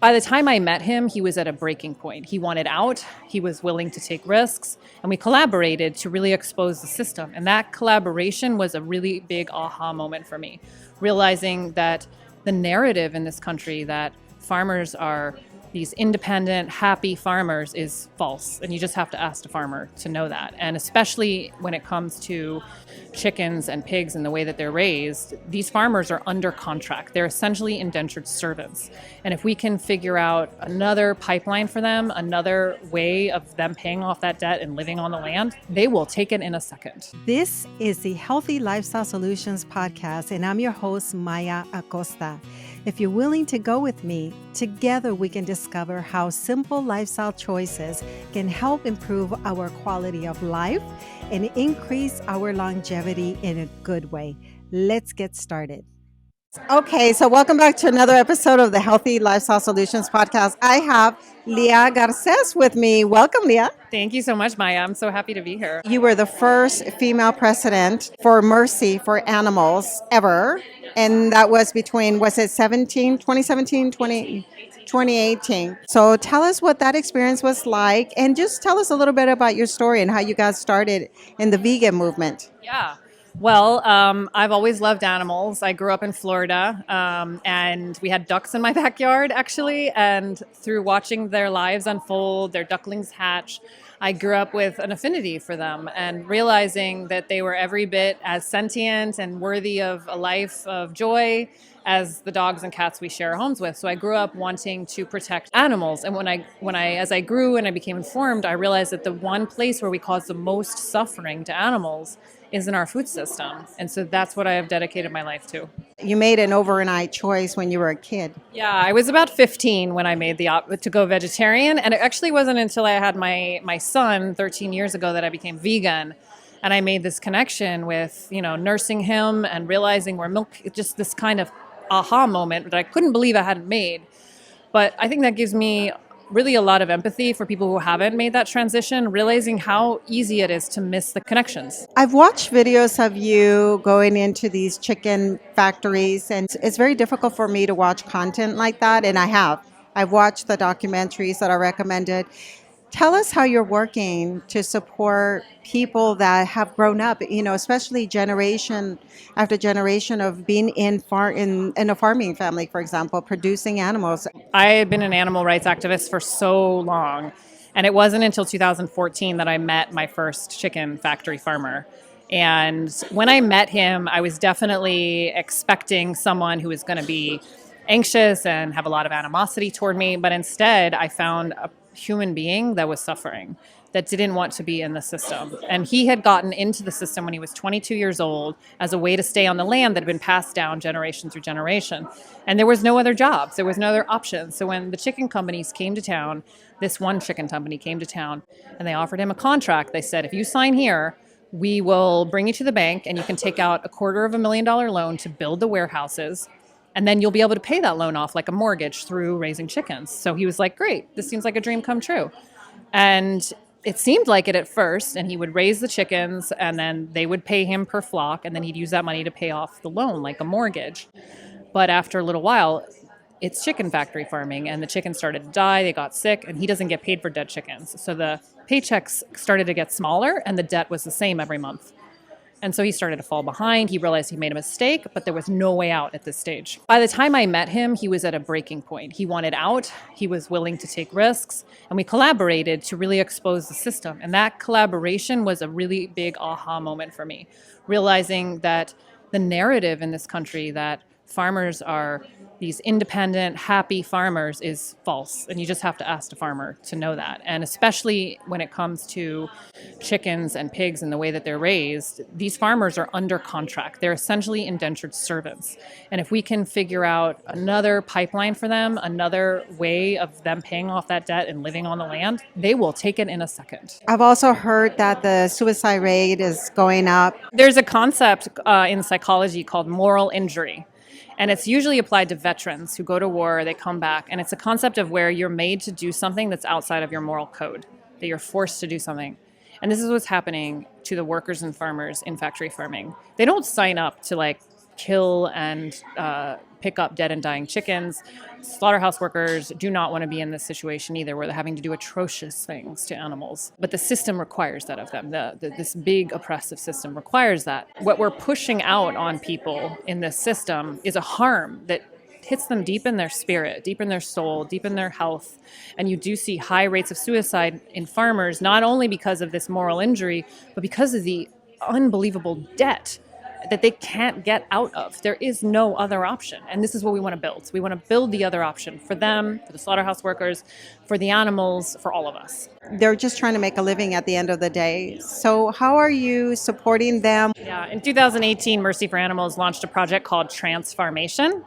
By the time I met him, he was at a breaking point. He wanted out, he was willing to take risks, and we collaborated to really expose the system. And that collaboration was a really big aha moment for me, realizing that the narrative in this country that farmers are these independent, happy farmers is false. And you just have to ask a farmer to know that. And especially when it comes to chickens and pigs and the way that they're raised, these farmers are under contract. They're essentially indentured servants. And if we can figure out another pipeline for them, another way of them paying off that debt and living on the land, they will take it in a second. This is the Healthy Lifestyle Solutions podcast, and I'm your host, Maya Acosta. If you're willing to go with me, together we can discover how simple lifestyle choices can help improve our quality of life and increase our longevity in a good way. Let's get started. Okay, so welcome back to another episode of the Healthy Lifestyle Solutions podcast. I have Leah Garces with me. Welcome, Leah. Thank you so much, Maya. I'm so happy to be here. You were the first female president for Mercy for Animals ever. And that was between, 2017, 2018. So tell us what that experience was like, and just tell us a little bit about your story and how you got started in the vegan movement. Yeah. Well, I've always loved animals. I grew up in Florida, and we had ducks in my backyard, actually. And through watching their lives unfold, their ducklings hatch, I grew up with an affinity for them and realizing that they were every bit as sentient and worthy of a life of joy as the dogs and cats we share homes with. So I grew up wanting to protect animals. And as I grew and I became informed, I realized that the one place where we cause the most suffering to animals is in our food system. And so that's what I have dedicated my life to. You made an overnight choice when you were a kid. Yeah, I was about 15 when I made to go vegetarian. And it actually wasn't until I had my son 13 years ago that I became vegan. And I made this connection with, nursing him and realizing where milk, just this kind of aha moment that I couldn't believe I hadn't made. But I think that gives me really a lot of empathy for people who haven't made that transition, realizing how easy it is to miss the connections. I've watched videos of you going into these chicken factories, and it's very difficult for me to watch content like that, and I have. I've watched the documentaries that are recommended. Tell us how you're working to support people that have grown up, especially generation after generation of being in a farming family, for example, producing animals. I had been an animal rights activist for so long, and it wasn't until 2014 that I met my first chicken factory farmer. And when I met him, I was definitely expecting someone who was going to be anxious and have a lot of animosity toward me, but instead I found a human being that was suffering, that didn't want to be in the system. And he had gotten into the system when he was 22 years old as a way to stay on the land that had been passed down generation through generation. And there was no other jobs. There was no other options. So when the chicken companies came to town, this one chicken company came to town and they offered him a contract. They said, if you sign here, we will bring you to the bank and you can take out $250,000 loan to build the warehouses. And then you'll be able to pay that loan off like a mortgage through raising chickens. So he was like, great, this seems like a dream come true. And it seemed like it at first. And he would raise the chickens and then they would pay him per flock. And then he'd use that money to pay off the loan like a mortgage. But after a little while, it's chicken factory farming and the chickens started to die. They got sick and he doesn't get paid for dead chickens. So the paychecks started to get smaller and the debt was the same every month. And so he started to fall behind. He realized he made a mistake, but there was no way out at this stage. By the time I met him, he was at a breaking point. He wanted out. He was willing to take risks. And we collaborated to really expose the system. And that collaboration was a really big aha moment for me, realizing that the narrative in this country that farmers are these independent, happy farmers is false. And you just have to ask a farmer to know that. And especially when it comes to chickens and pigs and the way that they're raised, these farmers are under contract. They're essentially indentured servants. And if we can figure out another pipeline for them, another way of them paying off that debt and living on the land, they will take it in a second. I've also heard that the suicide rate is going up. There's a concept in psychology called moral injury. And it's usually applied to veterans who go to war, they come back. And it's a concept of where you're made to do something that's outside of your moral code, that you're forced to do something. And this is what's happening to the workers and farmers in factory farming. They don't sign up to kill and pick up dead and dying chickens. Slaughterhouse workers do not want to be in this situation either, where they're having to do atrocious things to animals. But the system requires that of them. This big oppressive system requires that. What we're pushing out on people in this system is a harm that hits them deep in their spirit, deep in their soul, deep in their health. And you do see high rates of suicide in farmers, not only because of this moral injury, but because of the unbelievable debt that they can't get out of. There is no other option. And this is what we want to build. We want to build the other option for them, for the slaughterhouse workers, for the animals, for all of us. They're just trying to make a living at the end of the day. So how are you supporting them? Yeah, in 2018, Mercy for Animals launched a project called Transformation.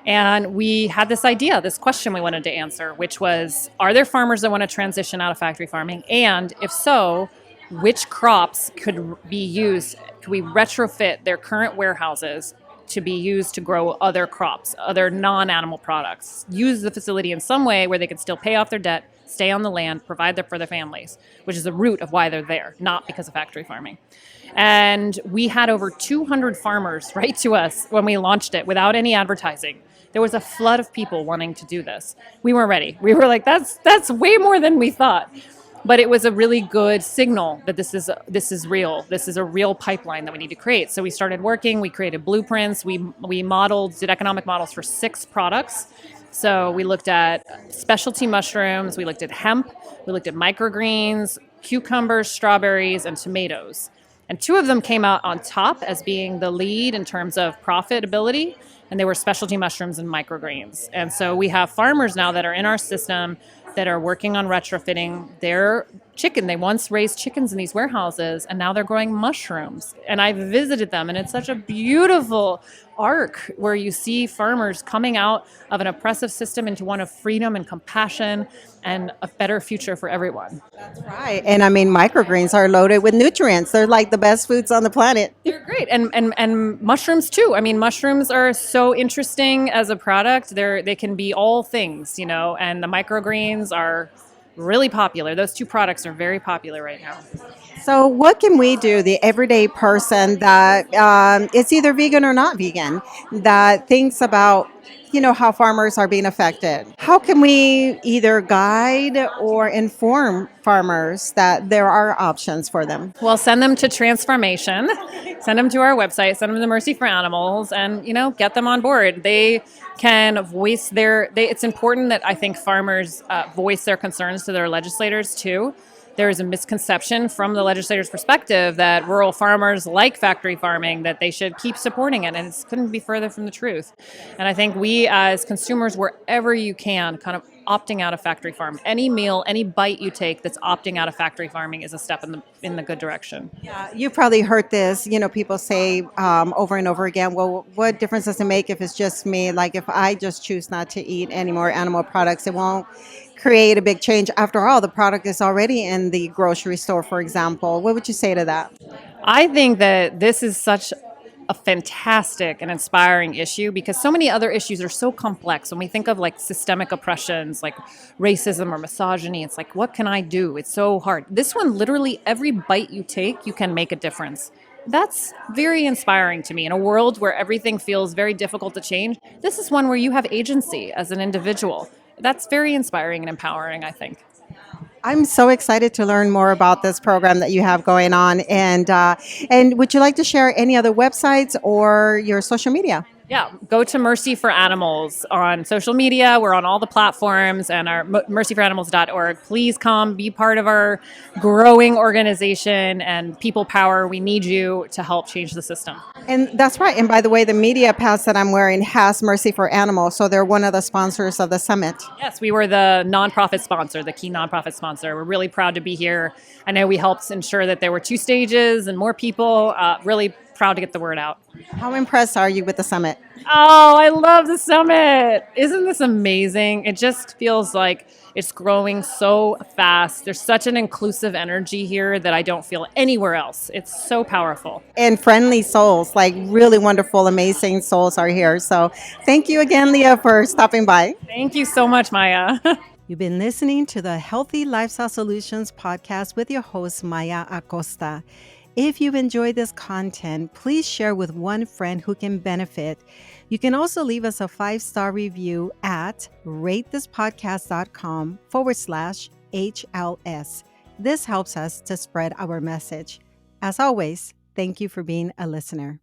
And we had this idea, this question we wanted to answer, which was, are there farmers that want to transition out of factory farming? And if so, which crops could be used? Could we retrofit their current warehouses to be used to grow other crops, other non-animal products? Use the facility in some way where they can still pay off their debt, stay on the land, provide for their families, which is the root of why they're there, not because of factory farming. And we had over 200 farmers write to us when we launched it without any advertising. There was a flood of people wanting to do this. We weren't ready. We were like, that's way more than we thought. But it was a really good signal that this is real. This is a real pipeline that we need to create. So we started working. We created blueprints. We did economic models for 6 products. So we looked at specialty mushrooms. We looked at hemp. We looked at microgreens, cucumbers, strawberries, and tomatoes. And 2 of them came out on top as being the lead in terms of profitability. And they were specialty mushrooms and microgreens. And so we have farmers now that are in our system that are working on retrofitting their chicken. They once raised chickens in these warehouses, and now they're growing mushrooms. And I visited them, and it's such a beautiful arc where you see farmers coming out of an oppressive system into one of freedom and compassion and a better future for everyone. That's right. And I mean, microgreens are loaded with nutrients. They're like the best foods on the planet. They're great. And mushrooms too. I mean, mushrooms are so interesting as a product. They can be all things, and the microgreens are really popular. Those 2 products are very popular right now. So what can we do, the everyday person that is either vegan or not vegan, that thinks about, how farmers are being affected? How can we either guide or inform farmers that there are options for them? Well, send them to Transformation, send them to our website, send them to Mercy for Animals, and, get them on board. They can voice it's important that I think farmers voice their concerns to their legislators too. There is a misconception from the legislator's perspective that rural farmers like factory farming, that they should keep supporting it, and it couldn't be further from the truth. And I think we as consumers, wherever you can, kind of opting out of factory farm. Any meal, any bite you take that's opting out of factory farming is a step in the good direction. Yeah, you've probably heard this, people say over and over again, well, what difference does it make if it's just me? Like if I just choose not to eat any more animal products, it won't create a big change. After all, the product is already in the grocery store, for example. What would you say to that? I think that this is such a fantastic and inspiring issue because so many other issues are so complex. When we think of like systemic oppressions, like racism or misogyny, it's like, what can I do? It's so hard. This one, literally every bite you take, you can make a difference. That's very inspiring to me. In a world where everything feels very difficult to change, this is one where you have agency as an individual. That's very inspiring and empowering, I think. I'm so excited to learn more about this program that you have going on. And would you like to share any other websites or your social media? Yeah, go to Mercy for Animals on social media. We're on all the platforms and our mercyforanimals.org. Please come be part of our growing organization and people power. We need you to help change the system. And that's right. And by the way, the media pass that I'm wearing has Mercy for Animals. So they're one of the sponsors of the summit. Yes, we were the nonprofit sponsor, the key nonprofit sponsor. We're really proud to be here. I know we helped ensure that there were 2 stages and more people. Really proud to get the word out. How impressed are you with the summit? Oh, I love the summit. Isn't this amazing? It just feels like it's growing so fast. There's such an inclusive energy here that I don't feel anywhere else. It's so powerful. And friendly souls, like really wonderful, amazing souls are here. So thank you again, Leah, for stopping by. Thank you so much, Maya. You've been listening to the Healthy Lifestyle Solutions podcast with your host, Maya Acosta. If you've enjoyed this content, please share with one friend who can benefit. You can also leave us a 5-star review at ratethispodcast.com/HLS. This helps us to spread our message. As always, thank you for being a listener.